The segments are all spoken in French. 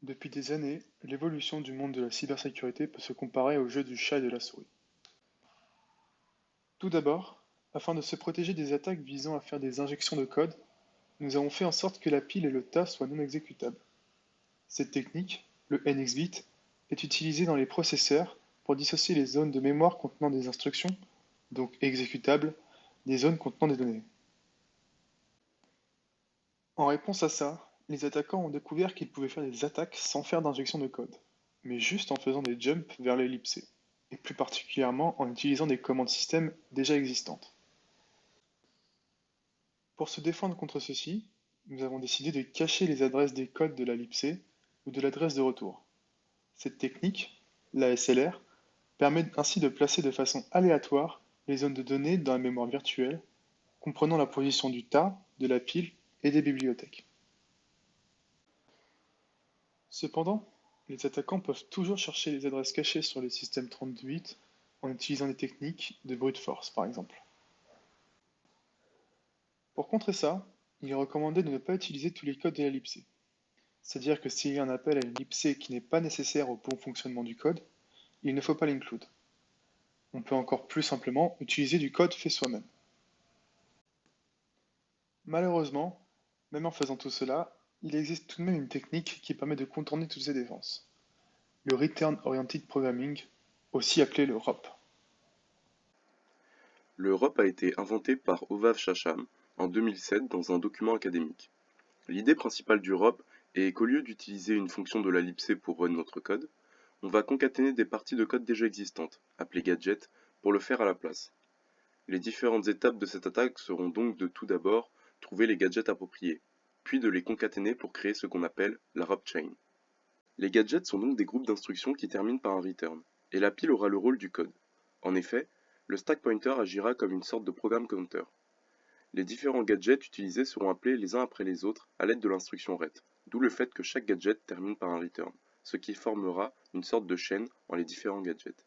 Depuis des années, l'évolution du monde de la cybersécurité peut se comparer au jeu du chat et de la souris. Tout d'abord, afin de se protéger des attaques visant à faire des injections de code, nous avons fait en sorte que la pile et le tas soient non exécutables. Cette technique, le NX-bit, est utilisée dans les processeurs pour dissocier les zones de mémoire contenant des instructions, donc exécutables, des zones contenant des données. En réponse à ça, les attaquants ont découvert qu'ils pouvaient faire des attaques sans faire d'injection de code, mais juste en faisant des jumps vers l'ellipsée, et plus particulièrement en utilisant des commandes système déjà existantes. Pour se défendre contre ceci, nous avons décidé de cacher les adresses des codes de l'ellipsée ou de l'adresse de retour. Cette technique, l'ASLR, permet ainsi de placer de façon aléatoire les zones de données dans la mémoire virtuelle, comprenant la position du tas, de la pile et des bibliothèques. Cependant, les attaquants peuvent toujours chercher les adresses cachées sur les systèmes 32 bits en utilisant des techniques de brute force par exemple. Pour contrer ça, il est recommandé de ne pas utiliser tous les codes de la libc. C'est-à-dire que s'il y a un appel à une libc qui n'est pas nécessaire au bon fonctionnement du code, il ne faut pas l'include. On peut encore plus simplement utiliser du code fait soi-même. Malheureusement, même en faisant tout cela, il existe tout de même une technique qui permet de contourner toutes ces défenses. Le Return Oriented Programming, aussi appelé le ROP. Le ROP a été inventé par Hovav Shacham en 2007 dans un document académique. L'idée principale du ROP est qu'au lieu d'utiliser une fonction de la libc pour run notre code, on va concaténer des parties de code déjà existantes, appelées gadgets, pour le faire à la place. Les différentes étapes de cette attaque seront donc de tout d'abord trouver les gadgets appropriés, puis de les concaténer pour créer ce qu'on appelle la ROP chain. Les gadgets sont donc des groupes d'instructions qui terminent par un return, et la pile aura le rôle du code. En effet, le stack pointer agira comme une sorte de programme counter. Les différents gadgets utilisés seront appelés les uns après les autres à l'aide de l'instruction ret, d'où le fait que chaque gadget termine par un return, ce qui formera une sorte de chaîne en les différents gadgets.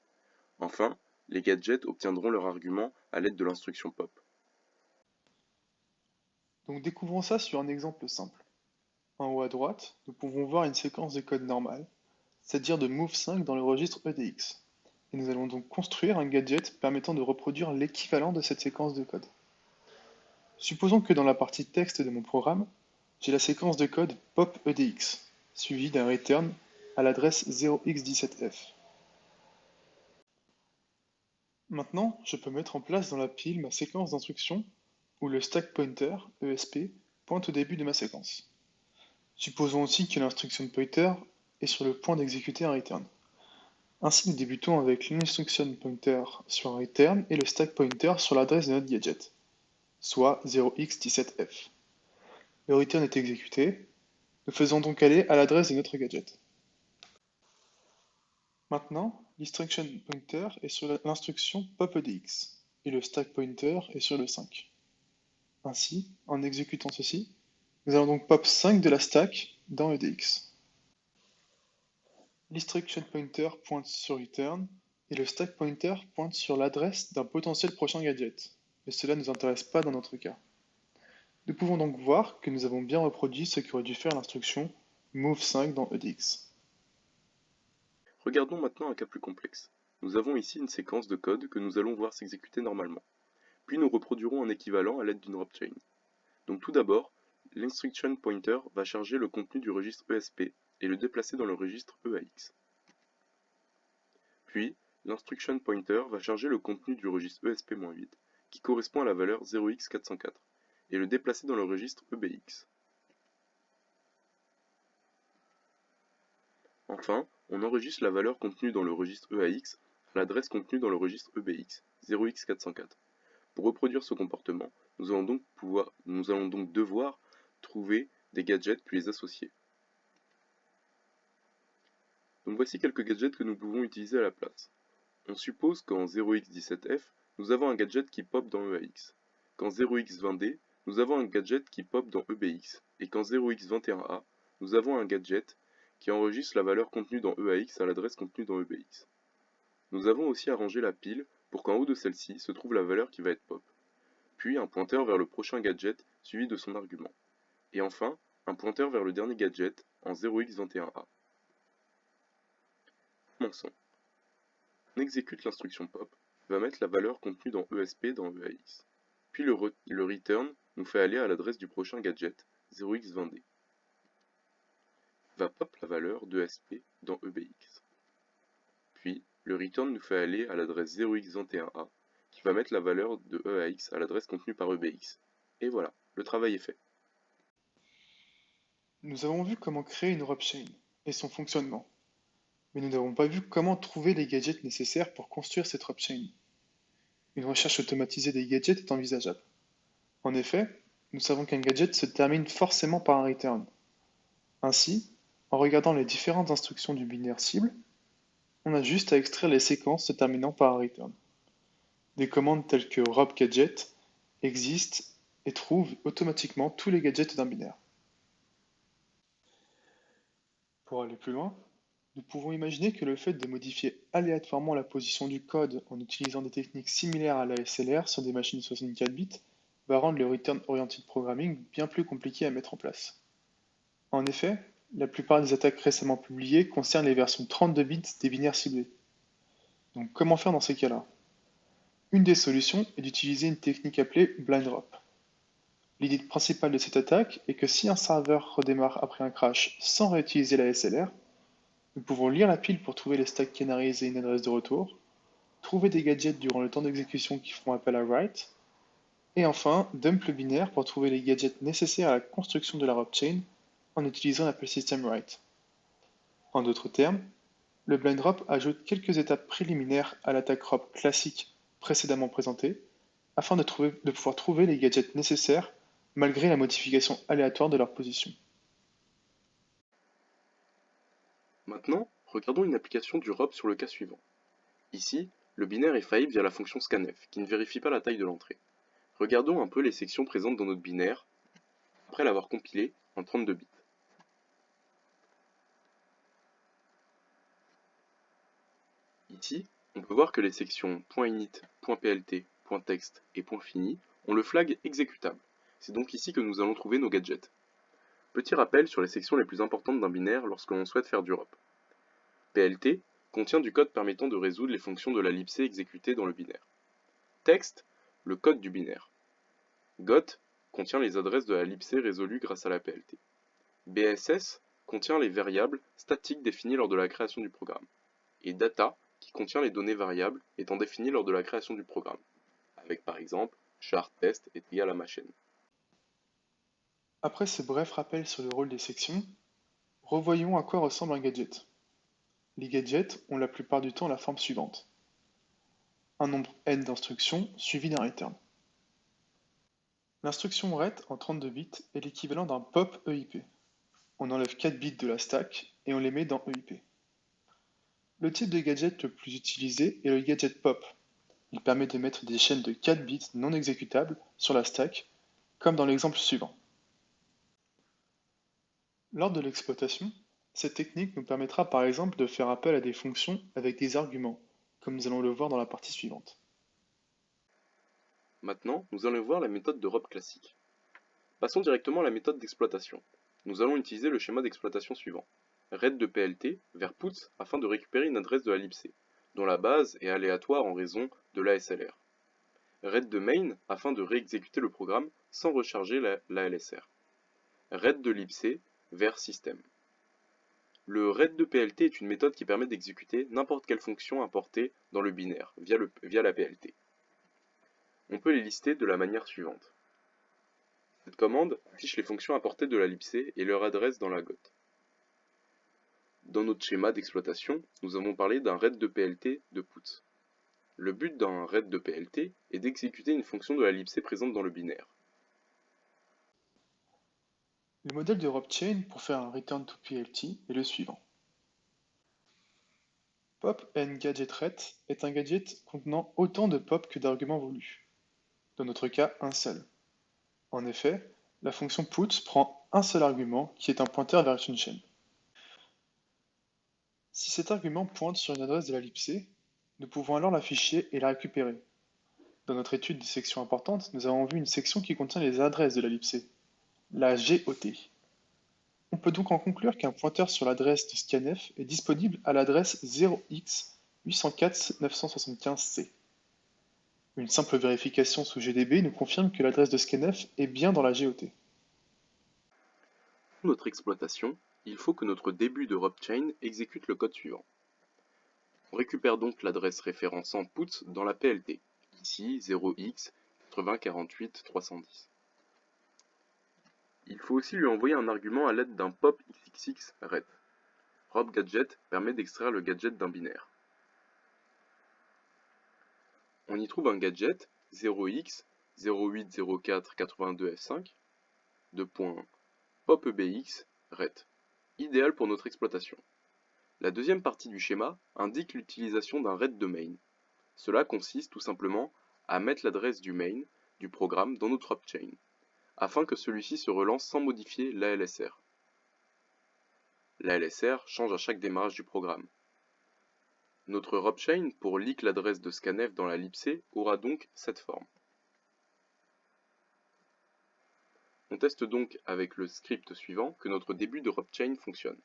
Enfin, les gadgets obtiendront leur argument à l'aide de l'instruction pop. Donc découvrons ça sur un exemple simple. En haut à droite, nous pouvons voir une séquence de code normale, c'est-à-dire de move5 dans le registre EDX. Et nous allons donc construire un gadget permettant de reproduire l'équivalent de cette séquence de code. Supposons que dans la partie texte de mon programme, j'ai la séquence de code pop.edx, suivie d'un return à l'adresse 0x17f. Maintenant, je peux mettre en place dans la pile ma séquence d'instructions où le stack pointer, ESP, pointe au début de ma séquence. Supposons aussi que l'instruction pointer est sur le point d'exécuter un return. Ainsi, nous débutons avec l'instruction pointer sur un return et le stack pointer sur l'adresse de notre gadget, soit 0x17f. Le return est exécuté, nous faisons donc aller à l'adresse de notre gadget. Maintenant, l'instruction pointer est sur l'instruction popEDX et le stack pointer est sur le 5. Ainsi, en exécutant ceci, nous allons donc pop 5 de la stack dans EDX. L'instruction pointer pointe sur return et le stack pointer pointe sur l'adresse d'un potentiel prochain gadget, mais cela ne nous intéresse pas dans notre cas. Nous pouvons donc voir que nous avons bien reproduit ce qu'aurait dû faire l'instruction move5 dans EDX. Regardons maintenant un cas plus complexe. Nous avons ici une séquence de code que nous allons voir s'exécuter normalement. Puis nous reproduirons un équivalent à l'aide d'une ROP chain. Donc tout d'abord, l'instruction pointer va charger le contenu du registre ESP et le déplacer dans le registre EAX. Puis, l'instruction pointer va charger le contenu du registre ESP-8, qui correspond à la valeur 0x404, et le déplacer dans le registre EBX. Enfin, on enregistre la valeur contenue dans le registre EAX à l'adresse contenue dans le registre EBX, 0x404. Pour reproduire ce comportement, nous allons donc devoir trouver des gadgets puis les associer. Donc voici quelques gadgets que nous pouvons utiliser à la place. On suppose qu'en 0x17f, nous avons un gadget qui pop dans EAX, qu'en 0x20d, nous avons un gadget qui pop dans EBX, et qu'en 0x21a, nous avons un gadget qui enregistre la valeur contenue dans EAX à l'adresse contenue dans EBX. Nous avons aussi arrangé la pile pour qu'en haut de celle-ci se trouve la valeur qui va être pop, puis un pointeur vers le prochain gadget suivi de son argument, et enfin un pointeur vers le dernier gadget en 0x21a. Commençons. On exécute l'instruction pop, qui va mettre la valeur contenue dans ESP dans EAX. Puis le return nous fait aller à l'adresse du prochain gadget, 0x20d. Va pop la valeur d'ESP dans EBX. Puis le return nous fait aller à l'adresse 0x21a, qui va mettre la valeur de EAX à l'adresse contenue par EBX. Et voilà, le travail est fait. Nous avons vu comment créer une Rob Chain et son fonctionnement, mais nous n'avons pas vu comment trouver les gadgets nécessaires pour construire cette Rob Chain. Une recherche automatisée des gadgets est envisageable. En effet, nous savons qu'un gadget se termine forcément par un return. Ainsi, en regardant les différentes instructions du binaire cible, on a juste à extraire les séquences se terminant par un return. Des commandes telles que robGadget existent et trouvent automatiquement tous les gadgets d'un binaire. Pour aller plus loin, nous pouvons imaginer que le fait de modifier aléatoirement la position du code en utilisant des techniques similaires à l'ASLR sur des machines 64 bits va rendre le Return Oriented Programming bien plus compliqué à mettre en place. En effet, la plupart des attaques récemment publiées concernent les versions 32 bits des binaires ciblés. Donc comment faire dans ces cas-là? Une des solutions est d'utiliser une technique appelée blind drop. L'idée principale de cette attaque est que si un serveur redémarre après un crash sans réutiliser la SLR, nous pouvons lire la pile pour trouver les stacks canaries et une adresse de retour, trouver des gadgets durant le temps d'exécution qui feront appel à write, et enfin dump le binaire pour trouver les gadgets nécessaires à la construction de la rob chain en utilisant l'appel system write. En d'autres termes, le blind drop ajoute quelques étapes préliminaires à l'attaque rob classique précédemment présentée, afin de pouvoir trouver les gadgets nécessaires malgré la modification aléatoire de leur position. Maintenant, regardons une application du ROP sur le cas suivant. Ici, le binaire est faillible via la fonction scanf, qui ne vérifie pas la taille de l'entrée. Regardons un peu les sections présentes dans notre binaire, après l'avoir compilé en 32 bits. Ici, on peut voir que les sections .init, .plt, .text et .fini ont le flag exécutable. C'est donc ici que nous allons trouver nos gadgets. Petit rappel sur les sections les plus importantes d'un binaire lorsque l'on souhaite faire du ROP. PLT contient du code permettant de résoudre les fonctions de la libc exécutées dans le binaire. Text, le code du binaire. GOT contient les adresses de la libc résolues grâce à la PLT. BSS contient les variables statiques définies lors de la création du programme. Et data qui contient les données variables étant définies lors de la création du programme, avec par exemple char test est égal à ma chaîne. Après ce bref rappel sur le rôle des sections, revoyons à quoi ressemble un gadget. Les gadgets ont la plupart du temps la forme suivante. Un nombre n d'instructions suivi d'un return. L'instruction ret en 32 bits est l'équivalent d'un pop EIP. On enlève 4 bits de la stack et on les met dans EIP. Le type de gadget le plus utilisé est le gadget pop. Il permet de mettre des chaînes de 4 bits non exécutables sur la stack, comme dans l'exemple suivant. Lors de l'exploitation, cette technique nous permettra par exemple de faire appel à des fonctions avec des arguments, comme nous allons le voir dans la partie suivante. Maintenant, nous allons voir la méthode de ROP classique. Passons directement à la méthode d'exploitation. Nous allons utiliser le schéma d'exploitation suivant. Read de PLT vers puts afin de récupérer une adresse de la libc, dont la base est aléatoire en raison de l'ASLR. Read de main afin de réexécuter le programme sans recharger la LSR. Read de libc vers system. Le read de PLT est une méthode qui permet d'exécuter n'importe quelle fonction importée dans le binaire via la PLT. On peut les lister de la manière suivante. Cette commande affiche les fonctions importées de la libc et leur adresse dans la GOT. Dans notre schéma d'exploitation, nous avons parlé d'un read de PLT de puts. Le but d'un read de PLT est d'exécuter une fonction de la libc présente dans le binaire. Le modèle de rob chain pour faire un return to PLT est le suivant. Pop n gadget ret est un gadget contenant autant de pop que d'arguments voulus. Dans notre cas, un seul. En effet, la fonction puts prend un seul argument qui est un pointeur vers une chaîne. Si cet argument pointe sur une adresse de la libc, nous pouvons alors l'afficher et la récupérer. Dans notre étude des sections importantes, nous avons vu une section qui contient les adresses de la libc, la GOT. On peut donc en conclure qu'un pointeur sur l'adresse de scanf est disponible à l'adresse 0x804-975C. Une simple vérification sous GDB nous confirme que l'adresse de scanf est bien dans la GOT. Pour notre exploitation, il faut que notre début de RobChain exécute le code suivant. On récupère donc l'adresse référençant put dans la PLT, ici 0x8048-310. Il faut aussi lui envoyer un argument à l'aide d'un pop xxx ret. RobGadget permet d'extraire le gadget d'un binaire. On y trouve un gadget 0x080482f5 de point popebx ret, idéal pour notre exploitation. La deuxième partie du schéma indique l'utilisation d'un ret de main. Cela consiste tout simplement à mettre l'adresse du main du programme dans notre RobChain, afin que celui-ci se relance sans modifier l'ALSR. L'ALSR change à chaque démarrage du programme. Notre RobChain, pour leak l'adresse de scanf dans la libc, aura donc cette forme. On teste donc avec le script suivant que notre début de RobChain fonctionne.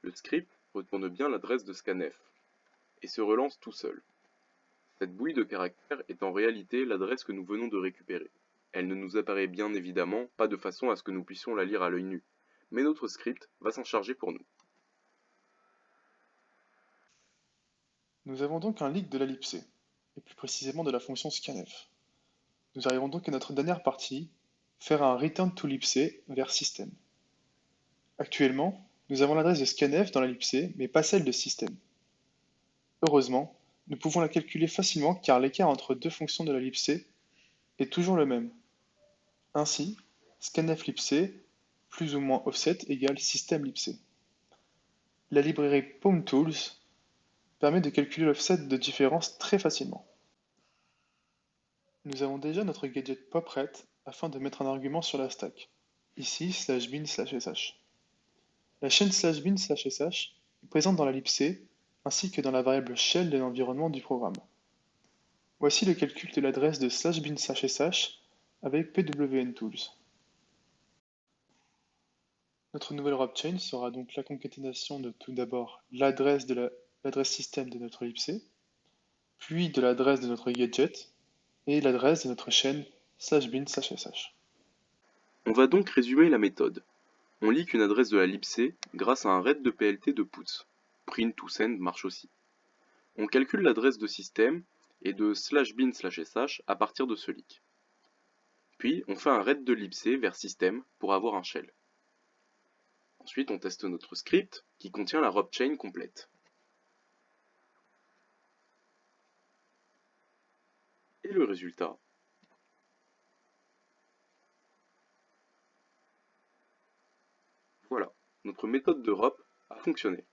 Le script retourne bien l'adresse de scanf et se relance tout seul. Cette bouille de caractères est en réalité l'adresse que nous venons de récupérer. Elle ne nous apparaît bien évidemment pas de façon à ce que nous puissions la lire à l'œil nu, mais notre script va s'en charger pour nous. Nous avons donc un leak de la libc, et plus précisément de la fonction scanf. Nous arrivons donc à notre dernière partie, faire un return to libc vers system. Actuellement, nous avons l'adresse de scanf dans la libc, mais pas celle de system. Heureusement, nous pouvons la calculer facilement car l'écart entre deux fonctions de la libc est toujours le même. Ainsi, scanf libc plus ou moins offset égale system libc. La librairie PwmTools permet de calculer l'offset de différence très facilement. Nous avons déjà notre gadget popret afin de mettre un argument sur la stack, ici /bin/sh. La chaîne /bin/sh est présente dans la libc ainsi que dans la variable shell de l'environnement du programme. Voici le calcul de l'adresse de /bin/sh avec pwntools. Notre nouvelle RobChain sera donc la concaténation de tout d'abord l'adresse système de notre libc, puis de l'adresse de notre gadget, et l'adresse de notre chaîne /bin/sh. On va donc résumer la méthode. On leak une adresse de la libc grâce à un ret de PLT de puts. Print to send marche aussi. On calcule l'adresse de système et de /bin/sh à partir de ce leak. Puis on fait un ret de libc vers système pour avoir un shell. Ensuite on teste notre script qui contient la RobChain complète. Et le résultat, voilà, notre méthode de Rob a fonctionné.